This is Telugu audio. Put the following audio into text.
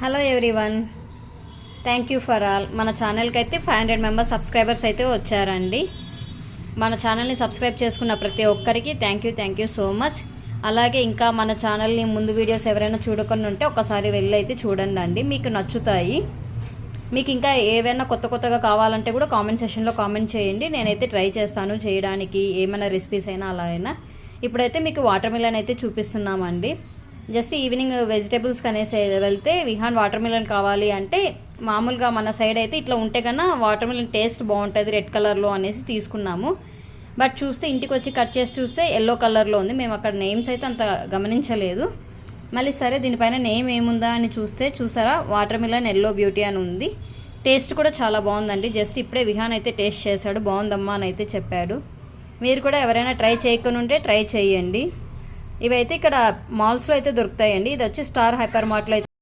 Hello everyone, thank you for all. మన ఛానల్కి అయితే 500 మెంబర్స్ సబ్స్క్రైబర్స్ అయితే వచ్చారండి. మన ఛానల్ని సబ్స్క్రైబ్ చేసుకున్న ప్రతి ఒక్కరికి థ్యాంక్ యూ సో మచ్. అలాగే ఇంకా మన ఛానల్ని ముందు వీడియోస్ ఎవరైనా చూడకుండా ఉంటే ఒకసారి వెళ్ళి అయితే చూడండి అండి, మీకు నచ్చుతాయి. మీకు ఇంకా ఏవైనా కొత్తగా కావాలంటే కూడా కామెంట్ సెక్షన్లో కామెంట్ చేయండి. నేనైతే ట్రై చేస్తాను చేయడానికి, ఏమైనా రెసిపీస్ అయినా అలా అయినా. ఇప్పుడైతే మీకు వాటర్ మిలన్ అయితే చూపిస్తున్నామండి. జస్ట్ ఈవినింగ్ వెజిటేబుల్స్ కనేసి వెళ్తే విహాన్ వాటర్ మిలన్ కావాలి అంటే మామూలుగా మన సైడ్ అయితే ఇట్లా ఉంటే కన్నా వాటర్ మిలన్ టేస్ట్ బాగుంటుంది రెడ్ కలర్లో అనేసి తీసుకున్నాము. బట్ చూస్తే ఇంటికి వచ్చి కట్ చేసి చూస్తే ఎల్లో కలర్లో ఉంది. మేము అక్కడ నేమ్స్ అయితే అంత గమనించలేదు. మళ్ళీ సరే దీనిపైన నేమ్ ఏముందా అని చూస్తే చూసారా, వాటర్ మిలన్ ఎల్లో బ్యూటీ అని ఉంది. టేస్ట్ కూడా చాలా బాగుందండి. జస్ట్ ఇప్పుడే విహాన్ అయితే టేస్ట్ చేశాడు, బాగుందమ్మా అని అయితే చెప్పాడు. మీరు కూడా ఎవరైనా ట్రై చేయకుండా ఉంటే ట్రై చేయండి. ఇవైతే ఇక్కడ మాల్స్లో అయితే దొరుకుతాయండి. ఇది వచ్చి స్టార్ హైపర్ మార్ట్లో అయితే